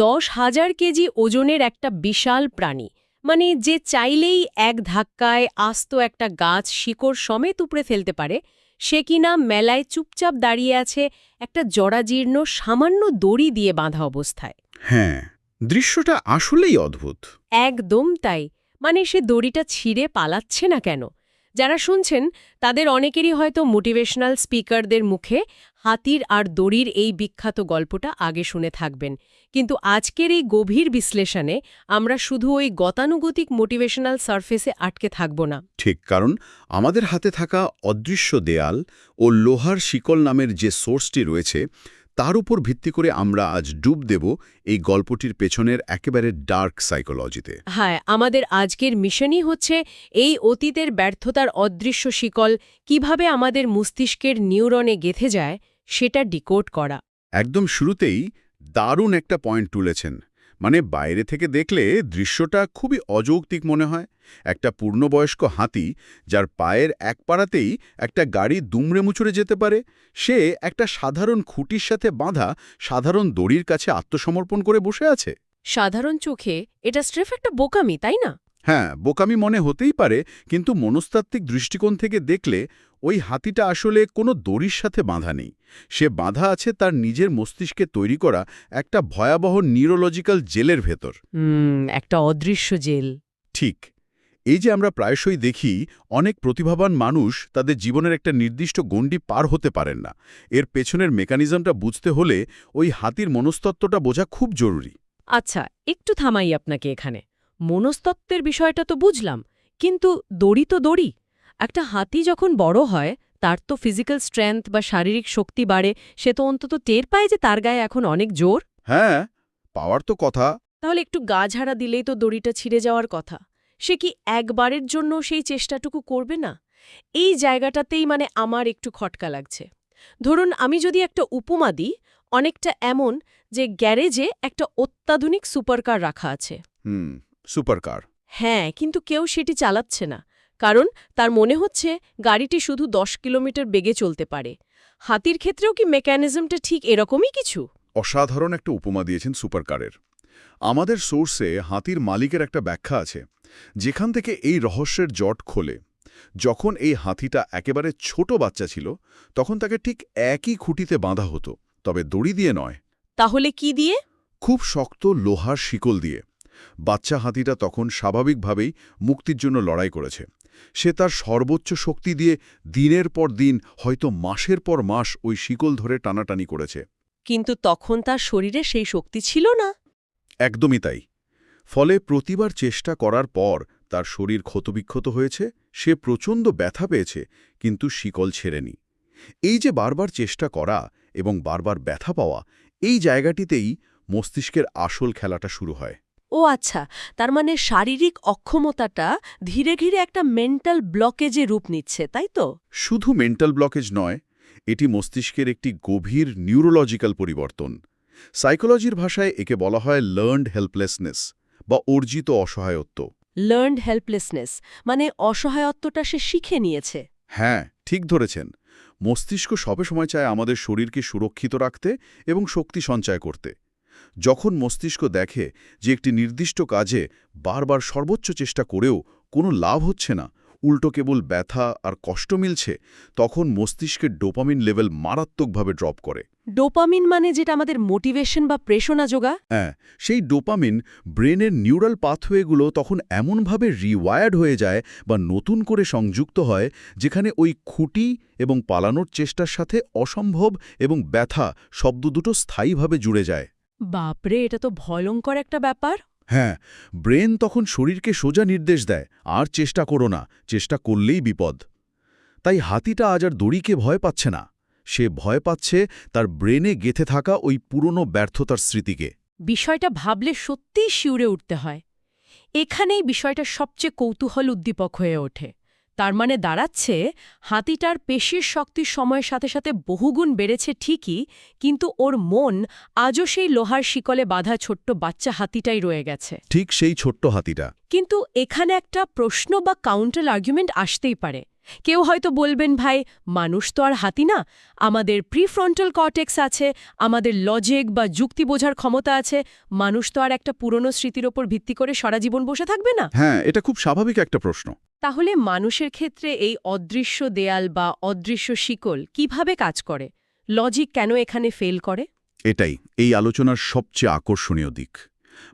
10,000 KG ওজনের একটা বিশাল প্রাণী, মানে যে চাইলেই এক ধাক্কায় আস্ত একটা গাছ শিকড় সমেত উপড়ে ফেলতে পারে, সে কিনা মেলায় চুপচাপ দাঁড়িয়ে আছে একটা জরাজীর্ণ সামান্য দড়ি দিয়ে বাঁধা অবস্থায়। হ্যাঁ, দৃশ্যটা আসলেই অদ্ভুত। একদম তাই। মানে সে দড়িটা ছিঁড়ে পালাচ্ছে না কেন? যারা শুনছেন তাদের অনেকেরই হয়তো মোটিভেশনাল স্পিকারদের মুখে হাতির আর দড়ির এই বিখ্যাত গল্পটা আগে শুনে থাকবেন, কিন্তু আজকের এই গভীর বিশ্লেষণে আমরা শুধু ওই গতানুগতিক মোটিভেশনাল সারফেসে আটকে থাকব না। ঠিক, কারণ আমাদের হাতে থাকা অদৃশ্য দেয়াল ও লোহার শিকল নামের যে সোর্সটি রয়েছে তার উপর ভিত্তি করে আমরা আজ ডুব দেব এই গল্পটির পেছনের একেবারে ডার্ক সাইকোলজিতে। হ্যাঁ, আমাদের আজকের মিশনই হচ্ছে এই অতীতের ব্যর্থতার অদৃশ্য শিকল কিভাবে আমাদের মস্তিষ্কের নিউরনে গেঁথে যায় সেটা ডিকোড করা। একদম শুরুতেই দারুণ একটা পয়েন্ট তুলেছেন। মানে বাইরে থেকে দেখলে দৃশ্যটা খুবই অযৌক্তিক মনে হয়। একটা পূর্ণবয়স্ক হাতি যার পায়ের এক পাড়াতেই একটা গাড়ি দুমড়ে মুচড়ে যেতে পারে, সে একটা সাধারণ খুঁটির সাথে বাঁধা সাধারণ দড়ির কাছে আত্মসমর্পণ করে বসে আছে। সাধারণ চোখে এটা স্রেফ একটা বোকামি, তাই না? হ্যাঁ, বোকামি মনে হতেই পারে, কিন্তু মনস্তাত্ত্বিক দৃষ্টিকোণ থেকে দেখলে ওই হাতিটা আসলে কোনো দড়ির সাথে বাঁধা নেই। সে বাঁধা আছে তার নিজের মস্তিষ্কে তৈরি করা একটা ভয়াবহ নিউরোলজিক্যাল জেলের ভেতর। একটা অদৃশ্য জেল। ঠিক। এই যে আমরা প্রায়শই দেখি অনেক প্রতিভাবান মানুষ তাদের জীবনের একটা নির্দিষ্ট গণ্ডি পার হতে পারেন না, এর পেছনের মেকানিজমটা বুঝতে হলে ওই হাতির মনস্তত্ত্বটা বোঝা খুব জরুরি। আচ্ছা, একটু থামাই আপনাকে এখানে। মনস্তত্ত্বের বিষয়টা তো বুঝলাম, কিন্তু দড়ি তো দড়ি। একটা হাতি যখন বড় হয় তার তো ফিজিক্যাল স্ট্রেংথ বা শারীরিক শক্তি বাড়ে, সে তো অন্তত টের পায় যে তার গায়ে এখন অনেক জোর। হ্যাঁ, পাওয়ার তো কথা। তাহলে একটু গা ঝাড়া দিলেই তো দড়িটা ছিঁড়ে যাওয়ার কথা। সে কি একবারের জন্য সেই চেষ্টাটুকু করবে না? এই জায়গাটাতেই মানে আমার একটু খটকা লাগছে। ধরুন আমি যদি একটা উপমা দিই, অনেকটা এমন যে গ্যারেজে একটা অত্যাধুনিক সুপারকার রাখা আছে। সুপারকার। হ্যাঁ, কিন্তু কেউ সেটি চালাচ্ছে না, কারণ তার মনে হচ্ছে গাড়িটি শুধু 10 কিলোমিটার বেগে চলতে পারে। হাতির ক্ষেত্রেও কি মেকানিজমটা ঠিক এরকমই কিছু? অসাধারণ একটা উপমা দিয়েছেন সুপারকারের। আমাদের সোর্সে হাতির মালিকের একটা ব্যাখ্যা আছে, যেখান থেকে এই রহস্যের জট খোলে। যখন এই হাতিটা একেবারে ছোট বাচ্চা ছিল তখন তাকে ঠিক একই খুঁটিতে বাঁধা হতো, তবে দড়ি দিয়ে নয়। তাহলে কি দিয়ে? খুব শক্ত লোহার শিকল দিয়ে। বাচ্চা হাতিটা তখন স্বাভাবিকভাবেই মুক্তির জন্য লড়াই করেছে। সে তার সর্বোচ্চ শক্তি দিয়ে দিনের পর দিন, হয়তো মাসের পর মাস ওই শিকল ধরে টানাটানি করেছে। কিন্তু তখন তার শরীরে সেই শক্তি ছিল না। একদমই তাই। ফলে প্রতিবার চেষ্টা করার পর তার শরীর ক্ষতবিক্ষত হয়েছে, সে প্রচণ্ড ব্যথা পেয়েছে, কিন্তু শিকল ছেড়েনি। এই যে বারবার চেষ্টা করা এবং বারবার ব্যথা পাওয়া, এই জায়গাটিতেই মস্তিষ্কের আসল খেলাটা শুরু হয়। ও আচ্ছা, তার মানে শারীরিক অক্ষমতাটা ধীরে ধীরে একটা মেন্টাল ব্লকেজে রূপ নিচ্ছে, তাই তো? শুধু মেন্টাল ব্লকেজ নয়, এটি মস্তিষ্কের একটি গভীর নিউরোলজিক্যাল পরিবর্তন। সাইকোলজির ভাষায় একে বলা হয় লার্নড হেল্পলেসনেস বা অর্জিত অসহায়ত্ব। লার্নড হেল্পলেসনেস মানে অসহায়ত্বটা সে শিখে নিয়েছে। হ্যাঁ, ঠিক ধরেছেন। মস্তিষ্ক সবসময় চায় আমাদের শরীরকে সুরক্ষিত রাখতে এবং শক্তি সঞ্চয় করতে। যখন মস্তিষ্ক দেখে যে একটি নির্দিষ্ট কাজে বারবার সর্বোচ্চ চেষ্টা করেও কোনো লাভ হচ্ছে না, উল্টো কেবল ব্যথা আর কষ্ট মিলছে, তখন মস্তিষ্কের ডোপামিন লেভেল মারাত্মকভাবে ড্রপ করে। ডোপামিন মানে যেটা আমাদের মোটিভেশন বা প্রেরণা যোগায়? হ্যাঁ, সেই ডোপামিন ব্রেনের নিউরাল পাথওয়েগুলো তখন এমনভাবে রিওয়ায়ার্ড হয়ে যায় বা নতুন করে সংযুক্ত হয়, যেখানে ওই খুঁটি এবং পালানোর চেষ্টার সাথে অসম্ভব এবং ব্যথা শব্দ দুটো স্থায়ীভাবে জুড়ে যায়। বাপরে, এটা তো ভয়ঙ্কর একটা ব্যাপার। হ্যাঁ, ব্রেন তখন শরীরকে সোজা নির্দেশ দেয়, আর চেষ্টা করো না, চেষ্টা করলেই বিপদ। তাই হাতিটা আজ আর দড়িকে ভয় পাচ্ছে না, সে ভয় পাচ্ছে তার ব্রেনে গেঁথে থাকা ওই পুরনো ব্যর্থতার স্মৃতিকে। বিষয়টা ভাবলে সত্যিই শিউরে উঠতে হয়। এখানেই বিষয়টা সবচেয়ে কৌতূহল উদ্দীপক হয়ে ওঠে। তার মানে দাঁড়াচ্ছে, হাতিটার পেশির শক্তির সময়ের সাথে সাথে বহুগুণ বেড়েছে ঠিকই, কিন্তু ওর মন আজও সেই লোহার শিকলে বাঁধা ছোট্ট বাচ্চা হাতিটাই রয়ে গেছে। ঠিক সেই ছোট্ট হাতিটা। কিন্তু এখানে একটা প্রশ্ন বা কাউন্টার আর্গুমেন্ট আসতেই পারে। কেউ হয়তো বলবেন, ভাই, মানুষ তো আর হাতি না, আমাদের প্রিফ্রন্টাল কর্টেক্স আছে, আমাদের লজিক বা যুক্তি বোঝার ক্ষমতা আছে, মানুষ তো আর একটা পুরনো স্মৃতির ওপর ভিত্তি করে সারা জীবন বসে থাকবে না। হ্যাঁ, এটা খুব স্বাভাবিক একটা প্রশ্ন। তাহলে মানুষের ক্ষেত্রে এই অদৃশ্য দেয়াল বা অদৃশ্য শিকল কিভাবে কাজ করে? লজিক কেন এখানে ফেল করে? এটাই এই আলোচনার সবচেয়ে আকর্ষণীয় দিক।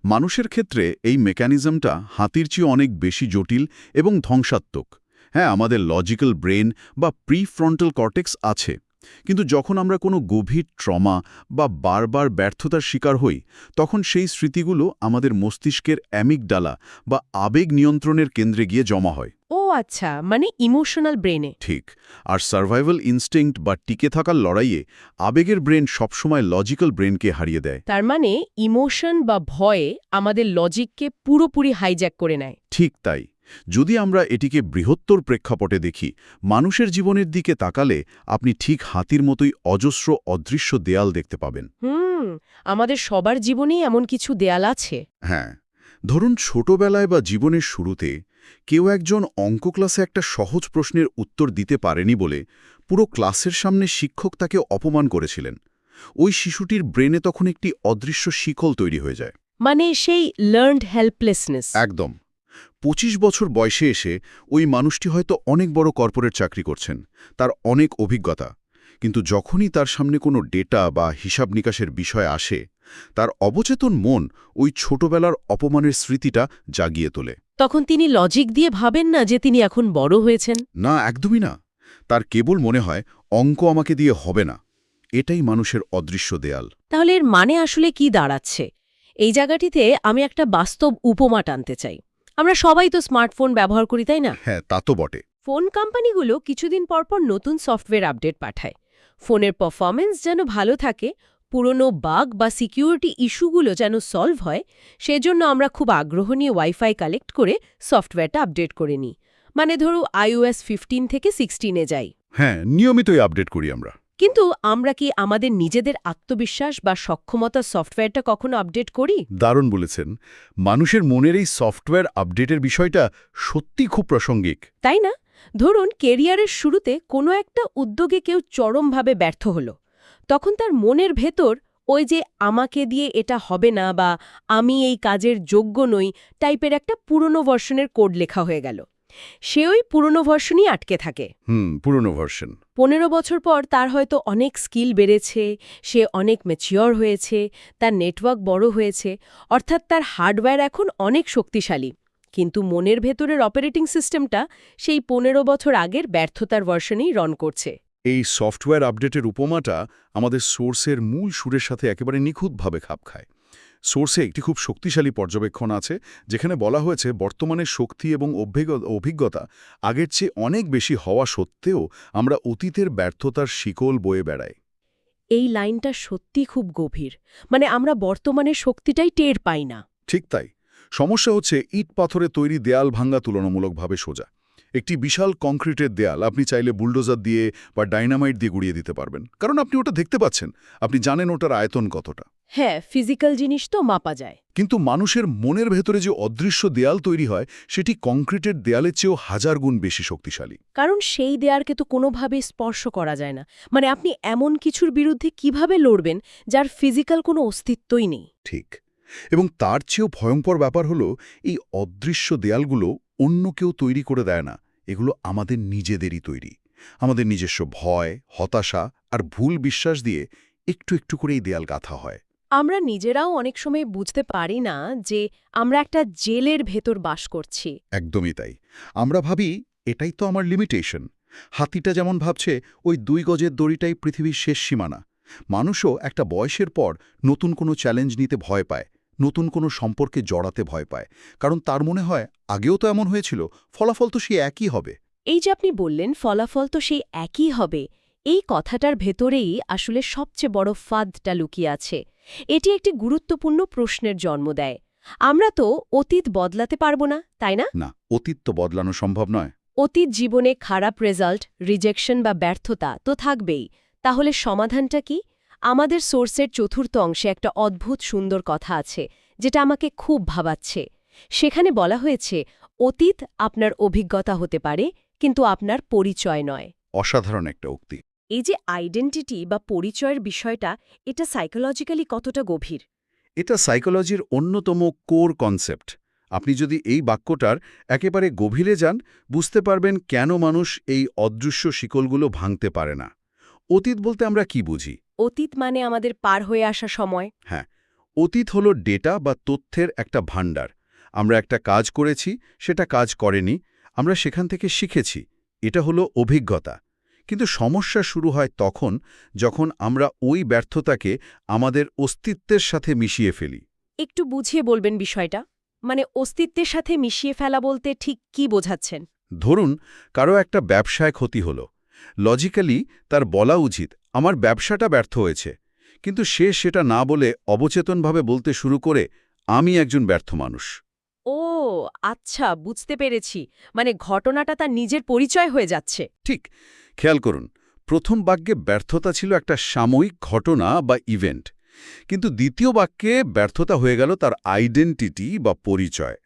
মানুষের ক্ষেত্রে এই মেকানিজমটা হাতির চেয়ে অনেক বেশি জটিল এবং ধ্বংসাত্মক। হ্যাঁ, আমাদের লজিক্যাল ব্রেন বা প্রিফ্রন্টাল কর্টেক্স আছে, কিন্তু যখন আমরা কোনো গভীর ট্রমা বা বারবার ব্যর্থতার শিকার হই, তখন সেই স্মৃতিগুলো আমাদের মস্তিষ্কের অ্যামিগডালা বা আবেগ নিয়ন্ত্রণের কেন্দ্রে গিয়ে জমা হয়। ও আচ্ছা, মানে ইমোশনাল ব্রেনে। ঠিক। আর সার্ভাইভাল ইনস্টিংক্ট বা টিকে থাকার লড়াইয়ে আবেগের ব্রেন সবসময় লজিক্যাল ব্রেনকে হারিয়ে দেয়। তার মানে ইমোশন বা ভয়ে আমাদের লজিককে পুরোপুরি হাইজ্যাক করে নেয়। ঠিক তাই। যদি আমরা এটিকে বৃহত্তর প্রেক্ষাপটে দেখি, মানুষের জীবনের দিকে তাকালে আপনি ঠিক হাতির মতোই অজস্র অদৃশ্য দেয়াল দেখতে পাবেন। আমাদের সবার জীবনেই এমন কিছু দেয়াল আছে। হ্যাঁ, ধরুন ছোটবেলায় বা জীবনের শুরুতে কেউ একজন অঙ্ক ক্লাসে একটা সহজ প্রশ্নের উত্তর দিতে পারেনি বলে পুরো ক্লাসের সামনে শিক্ষক তাকে অপমান করেছিলেন। ওই শিশুটির ব্রেনে তখন একটি অদৃশ্য শিকল তৈরি হয়ে যায়। মানে সেই লার্নড হেল্পলেসনেস। একদম। ২৫ বছর বয়সে এসে ওই মানুষটি হয়তো অনেক বড় কর্পোরেট চাকরি করছেন, তার অনেক অভিজ্ঞতা, কিন্তু যখনই তার সামনে কোনো ডেটা বা হিসাব নিকাশের বিষয় আসে, তার অবচেতন মন ওই ছোটবেলার অপমানের স্মৃতিটা জাগিয়ে তোলে। তখন তিনি লজিক দিয়ে ভাবেন না যে তিনি এখন বড় হয়েছেন। না, একদমই না। তার কেবল মনে হয় অঙ্ক আমাকে দিয়ে হবে না। এটাই মানুষের অদৃশ্য দেয়াল। তাহলে এর মানে আসলে কি দাঁড়াচ্ছে? এই জায়গাটিতে আমি একটা বাস্তব উপমা টানতে চাই। আমরা সবাই তো স্মার্টফোন ব্যবহার করি, তাই না? হ্যাঁ, তা তো বটে। ফোন কোম্পানিগুলো কিছুদিন পরপর নতুন সফটওয়্যার আপডেট পাঠায়। ফোনের পারফরম্যান্স যেন ভালো থাকে, পুরনো বাগ বা সিকিউরিটি ইস্যুগুলো যেন সলভ হয়, সেজন্য আমরা খুব আগ্রহ নিয়ে ওয়াইফাই কালেক্ট করে সফটওয়্যারটা আপডেট করে নিই। মানে ধরো iOS 15 থেকে 16-এ যাই। হ্যাঁ, নিয়মিতই আপডেট করি আমরা। কিন্তু আমরা কি আমাদের নিজেদের আত্মবিশ্বাস বা সক্ষমতার সফটওয়্যারটা কখনো আপডেট করি? দারুণ বলেছেন। মানুষের মনের এই সফটওয়্যার আপডেটের বিষয়টা সত্যি খুব প্রাসঙ্গিক। তাই না? ধরুন কেরিয়ারের শুরুতে কোনো একটা উদ্যোগে কেউ চরমভাবে ব্যর্থ হলো, তখন তার মনের ভেতর ওই যে আমাকে দিয়ে এটা হবে না বা আমি এই কাজের যোগ্য নই টাইপের একটা পুরনো ভার্সনের কোড লেখা হয়ে গেল। সে ওই পুরনো ভার্সনই আটকে থাকে। পুরনো ভার্সন। 15 বছর পর তার হয়তো অনেক স্কিল বেড়েছে, সে অনেক ম্যাচিওর হয়েছে, তার নেটওয়ার্ক বড় হয়েছে, অর্থাৎ তার হার্ডওয়্যার এখন অনেক শক্তিশালী। কিন্তু মনের ভেতরের অপারেটিং সিস্টেমটা সেই 15 বছর আগের ব্যর্থতার ভার্সনেই রান করছে। এই সফটওয়্যার আপডেটের উপমাটা আমাদের সোর্সের মূল সুরের সাথে একেবারে নিখুঁতভাবে খাপ খায়। সোর্সে একটি খুব শক্তিশালী পর্যবেক্ষণ আছে, যেখানে বলা হয়েছে বর্তমানে শক্তি এবং অভিজ্ঞতা আগের চেয়ে অনেক বেশি হওয়া সত্ত্বেও আমরা অতীতের ব্যর্থতার শিকল বয়ে বেড়াই। এই লাইনটা সত্যি খুব গভীর। মানে আমরা বর্তমানের শক্তিটাই টের পাই না। ঠিক তাই। সমস্যা হচ্ছে ইট পাথরে তৈরি দেয়াল ভাঙ্গা তুলনামূলকভাবে সোজা। একটি বিশাল কংক্রিটের দেয়াল আপনি চাইলে বুলডোজার দিয়ে বা ডাইনামাইট দিয়ে গুড়িয়ে দিতে পারবেন, কারণ আপনি ওটা দেখতে পাচ্ছেন, আপনি জানেন ওটার আয়তন কতটা। হ্যাঁ, ফিজিক্যাল জিনিস তো মাপা যায়। কিন্তু মানুষের মনের ভেতরে যে অদৃশ্য দেয়াল তৈরি হয়, সেটি কংক্রিটের দেয়ালের চেয়েও 1000 গুণ বেশি শক্তিশালী। কারণ সেই দেয়ালকে তো কোনোভাবেই স্পর্শ করা যায় না। মানে আপনি এমন কিছুর বিরুদ্ধে কিভাবে লড়বেন যার ফিজিক্যাল কোনো অস্তিত্বই নেই? ঠিক। এবং তার চেয়েও ভয়ঙ্কর ব্যাপার হলো, এই অদৃশ্য দেয়ালগুলো অন্য কেউ তৈরি করে দেয় না, এগুলো আমাদের নিজেদেরই তৈরি। আমাদের নিজস্ব ভয়, হতাশা আর ভুল বিশ্বাস দিয়ে একটু একটু করে এই দেয়াল গাঁথা হয়। আমরা নিজেরাও অনেক সময় বুঝতে পারি না যে আমরা একটা জেলের ভেতর বাস করছি। একদমই তাই। আমরা ভাবি এটাই তো আমার লিমিটেশন। হাতিটা যেমন ভাবছে ওই 2 গজের দড়িটাই পৃথিবীর শেষ সীমানা। মানুষও একটা বয়সের পর নতুন কোনো চ্যালেঞ্জ নিতে ভয় পায়, নতুন কোনো সম্পর্কে জড়াতে ভয় পায়, কারণ তার মনে হয় আগেও তো এমন হয়েছিল, ফলাফল তো সে একই হবে। এই যে আপনি বললেন ফলাফল তো সেই একই হবে, এই কথাটার ভেতরেই আসলে সবচেয়ে বড় ফাঁদটা লুকিয়ে আছে। এটি একটি গুরুত্বপূর্ণ প্রশ্নের জন্ম দেয়। আমরা তো অতীত বদলাতে পারব না, তাই না? না, অতীত তো বদলানো সম্ভব নয়। অতীত জীবনে খারাপ রেজাল্ট, রিজেকশন বা ব্যর্থতা তো থাকবেই। তাহলে সমাধানটা কি? আমাদের সোর্সের চতুর্থ অংশে একটা অদ্ভুত সুন্দর কথা আছে, যেটা আমাকে খুব ভাবাচ্ছে। সেখানে বলা হয়েছে অতীত আপনার অভিজ্ঞতা হতে পারে, কিন্তু আপনার পরিচয় নয়। অসাধারণ একটা উক্তি। এই যে আইডেন্টিটি বা পরিচয়ের বিষয়টা, এটা সাইকোলজিক্যালি কতটা গভীর? এটা সাইকোলজির অন্যতম কোর কনসেপ্ট। আপনি যদি এই বাক্যটার একেবারে গভীরে যান, বুঝতে পারবেন কেন মানুষ এই অদৃশ্য শিকলগুলো ভাঙতে পারে না। অতীত বলতে আমরা কি বুঝি? অতীত মানে আমাদের পার হয়ে আসা সময়। হ্যাঁ, অতীত হলো ডেটা বা তথ্যের একটা ভাণ্ডার। আমরা একটা কাজ করেছি, সেটা কাজ করেনি, আমরা সেখান থেকে শিখেছি। এটা হলো অভিজ্ঞতা। কিন্তু সমস্যা শুরু হয় তখন, যখন আমরা ওই ব্যর্থতাকে আমাদের অস্তিত্বের সাথে মিশিয়ে ফেলি। একটু বুঝিয়ে বলবেন বিষয়টা। মানে অস্তিত্বের সাথে মিশিয়ে ফেলা বলতে ঠিক কি বোঝাচ্ছেন? ধরুন, কারো একটা ব্যবসায় ক্ষতি হলো। লজিক্যালি তার বলা উচিত, আমার ব্যবসাটা ব্যর্থ হয়েছে। কিন্তু সে সেটা না বলে অবচেতনভাবে বলতে শুরু করে, আমি একজন ব্যর্থ মানুষ। ও আচ্ছা, বুঝতে পেরেছি। মানে ঘটনাটা তার নিজের পরিচয় হয়ে যাচ্ছে। ঠিক, খেয়াল করুন, প্রথম বাক্যে ব্যর্থতা ছিল একটা সাময়িক ঘটনা বা ইভেন্ট, কিন্তু দ্বিতীয় বাক্যে ব্যর্থতা হয়ে গেল তার আইডেন্টিটি বা পরিচয়।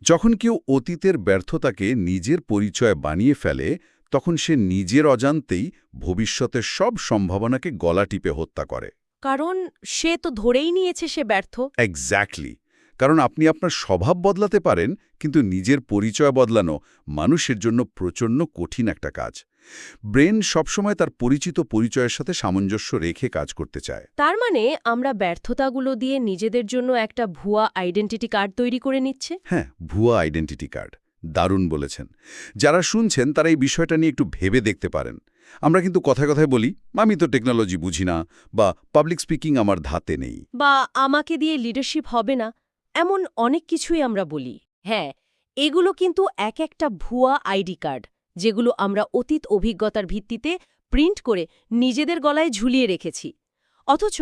যখন কেউ অতীতের ব্যর্থতাকে নিজের পরিচয় বানিয়ে ফেলে, তখন সে নিজের অজান্তেই ভবিষ্যতের সব সম্ভাবনাকে গলা টিপে হত্যা করে। কারণ সে তো ধরেই নিয়েছে সে ব্যর্থ। এক্স্যাক্টলি। কারণ আপনি আপনার স্বভাব বদলাতে পারেন, কিন্তু নিজের পরিচয় বদলানো মানুষের জন্য প্রচণ্ড কঠিন একটা কাজ। ব্রেন সবসময় তার পরিচিত পরিচয়ের সাথে সামঞ্জস্য রেখে কাজ করতে চায়। তার মানে আমরা ব্যর্থতাগুলো দিয়ে নিজেদের জন্য একটা ভুয়া আইডেন্টিটি কার্ড তৈরি করে নিচ্ছে। হ্যাঁ, ভুয়া আইডেন্টিটি কার্ড। দারুণ বলেছেন। যারা শুনছেন তারা এই বিষয়টা নিয়ে একটু ভেবে দেখতে পারেন। আমরা কিন্তু কথায় কথায় বলি, আমি তো টেকনোলজি বুঝি না, বা পাবলিক স্পিকিং আমার ধাতে নেই। বা আমাকে দিয়ে লিডারশিপ হবে না, এমন অনেক কিছুই আমরা বলি। হ্যাঁ, এগুলো কিন্তু এক একটা ভুয়া আইডি কার্ড, যেগুলো আমরা অতীত অভিজ্ঞতার ভিত্তিতে প্রিন্ট করে নিজেদের গলায় ঝুলিয়ে রেখেছি। অথচ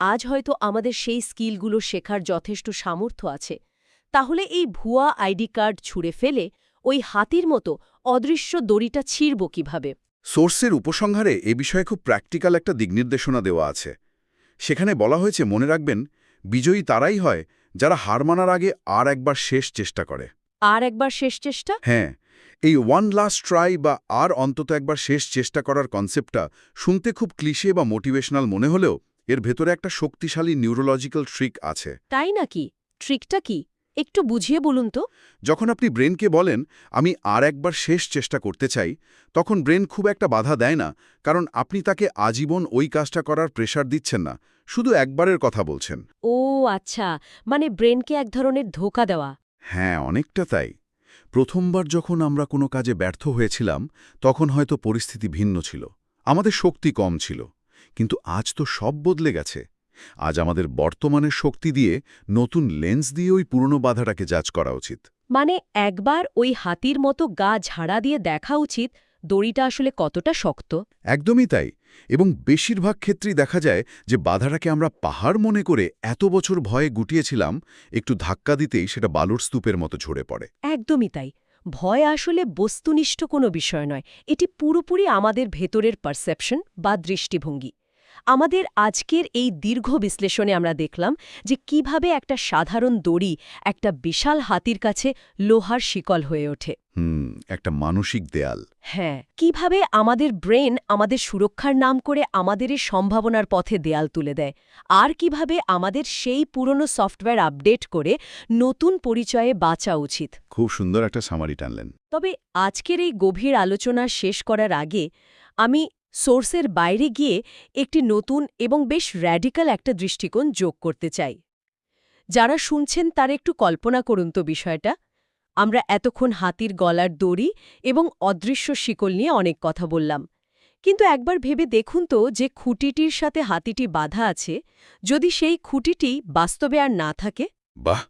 আজ হয়তো আমাদের সেই স্কিলগুলো শেখার যথেষ্ট সামর্থ্য আছে। তাহলে এই ভুয়া আইডি কার্ড ছুঁড়ে ফেলে ওই হাতির মতো অদৃশ্য দড়িটা ছিঁড়ব কিভাবে? সোর্সের উপসংহারে এ বিষয়ে খুব প্র্যাকটিক্যাল একটা দিকনির্দেশনা দেওয়া আছে। সেখানে বলা হয়েছে, মনে রাখবেন, বিজয়ী তারাই হয় যারা হার মানার আগে আর একবার শেষ চেষ্টা করে। আর একবার শেষ চেষ্টা? হ্যাঁ, এই ওয়ান লাস্ট ট্রাই বা আর অন্তত একবার শেষ চেষ্টা করার কনসেপ্টটা শুনতে খুব ক্লিশে বা মোটিভেশনাল মনে হলেও এর ভেতরে একটা শক্তিশালী নিউরোলজিক্যাল ট্রিক আছে। তাই নাকি? ট্রিকটা কি? একটু বুঝিয়ে বলুন তো। যখন আপনি ব্রেনকে বলেন, আমি আর একবার শেষ চেষ্টা করতে চাই, তখন ব্রেন খুব একটা বাধা দেয় না, কারণ আপনি তাকে আজীবন ওই কাজটা করার প্রেশার দিচ্ছেন না, শুধু একবারের কথা বলছেন। ও আচ্ছা, মানে ব্রেনকে এক ধরনের ধোঁকা দেওয়া। হ্যাঁ, অনেকটা তাই। প্রথমবার যখন আমরা কোনো কাজে ব্যর্থ হয়েছিলাম, তখন হয়তো পরিস্থিতি ভিন্ন ছিল, আমাদের শক্তি কম ছিল। কিন্তু আজ তো সব বদলে গেছে। আজ আমাদের বর্তমানের শক্তি দিয়ে, নতুন লেন্স দিয়ে ওই পুরনো বাধাটাকে যাচ করা উচিত। মানে একবার ওই হাতির মতো গা ঝাড়া দিয়ে দেখা উচিত দড়িটা আসলে কতটা শক্ত। একদমই তাই। এবং বেশিরভাগ ক্ষেত্রেই দেখা যায় যে বাধাটাকে আমরা পাহাড় মনে করে এত বছর ভয়ে গুটিয়েছিলাম, একটু ধাক্কা দিতেই সেটা বালুর স্তূপের মতো ঝরে পড়ে। একদমই তাই। ভয় আসলে বস্তুনিষ্ঠ কোনো বিষয় নয়, এটি পুরোপুরি আমাদের ভেতরের পারসেপশন বা দৃষ্টিভঙ্গি। আমাদের আজকের এই দীর্ঘ বিশ্লেষণে আমরা দেখলাম যে কিভাবে একটা সাধারণ দড়ি একটা বিশাল হাতির কাছে লোহার শিকল হয়ে ওঠে। একটা মানসিক দেয়াল। হ্যাঁ, কিভাবে আমাদের ব্রেন আমাদের সুরক্ষার নাম করে আমাদের এই সম্ভাবনার পথে দেয়াল তুলে দেয়, আর কিভাবে আমাদের সেই পুরনো সফটওয়্যার আপডেট করে নতুন পরিচয়ে বাঁচা উচিত। খুব সুন্দর একটা সামারি টানলেন। তবে আজকের এই গভীর আলোচনা শেষ করার আগে আমি সোর্সের বাইরে গিয়ে একটি নতুন এবং বেশ র্যাডিক্যাল একটা দৃষ্টিকোণ যোগ করতে চাই। যারা শুনছেন তারা একটু কল্পনা করুন তো বিষয়টা। আমরা এতক্ষণ হাতির গলার দড়ি এবং অদৃশ্য শিকল নিয়ে অনেক কথা বললাম, কিন্তু একবার ভেবে দেখুন তো যে খুঁটিটির সাথে হাতিটি বাঁধা আছে, যদি সেই খুঁটিটি বাস্তবে আর না থাকে। বাহ,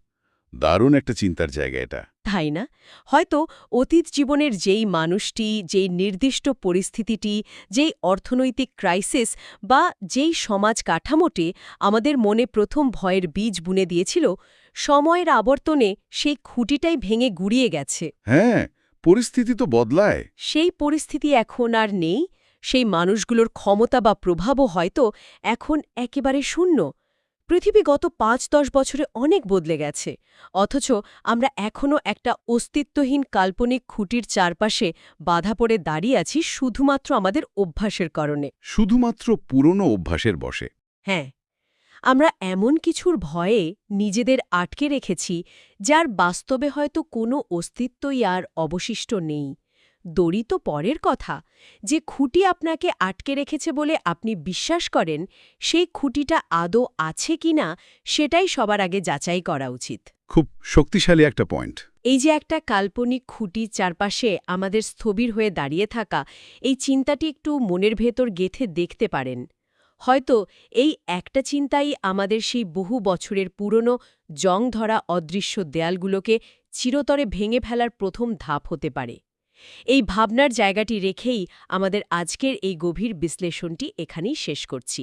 দারুণ একটা চিন্তার জায়গা এটা। তাই না? হয়তো অতীত জীবনের যেই মানুষটি, যেই নির্দিষ্ট পরিস্থিতিটি, যেই অর্থনৈতিক ক্রাইসিস বা যেই সমাজ কাঠামোটি আমাদের মনে প্রথম ভয়ের বীজ বুনে দিয়েছিল, সময়ের আবর্তনে সেই খুঁটিটাই ভেঙে গুড়িয়ে গেছে। হ্যাঁ, পরিস্থিতি তো বদলায়। সেই পরিস্থিতি এখন আর নেই, সেই মানুষগুলোর ক্ষমতা বা প্রভাবও হয়তো এখন একেবারে শূন্য। পৃথিবী গত ৫-১০ বছরে অনেক বদলে গেছে, অথচ আমরা এখনও একটা অস্তিত্বহীন কাল্পনিক খুঁটির চারপাশে বাধা পড়ে দাঁড়িয়ে আছি শুধুমাত্র আমাদের অভ্যাসের কারণে। শুধুমাত্র পুরনো অভ্যাসের বশে। হ্যাঁ, আমরা এমন কিছুর ভয়ে নিজেদের আটকে রেখেছি যার বাস্তবে হয়তো কোনো অস্তিত্বই আর অবশিষ্ট নেই। দড়ি তো পরের কথা, যে খুঁটি আপনাকে আটকে রেখেছে বলে আপনি বিশ্বাস করেন, সেই খুঁটিটা আদৌ আছে কিনা সেটাই সবার আগে যাচাই করা উচিত। খুব শক্তিশালী একটা পয়েন্ট। এই যে একটা কাল্পনিক খুঁটির চারপাশে আমাদের স্থবির হয়ে দাঁড়িয়ে থাকা, এই চিন্তাটি একটু মনের ভেতর গেঁথে দেখতে পারেন। হয়তো এই একটা চিন্তাই আমাদের সেই বহু বছরের পুরনো জং ধরা অদৃশ্য দেয়ালগুলোকে চিরতরে ভেঙে ফেলার প্রথম ধাপ হতে পারে। এই ভাবনার জায়গাটি রেখেই আমাদের আজকের এই গভীর বিশ্লেষণটি এখানেই শেষ করছি।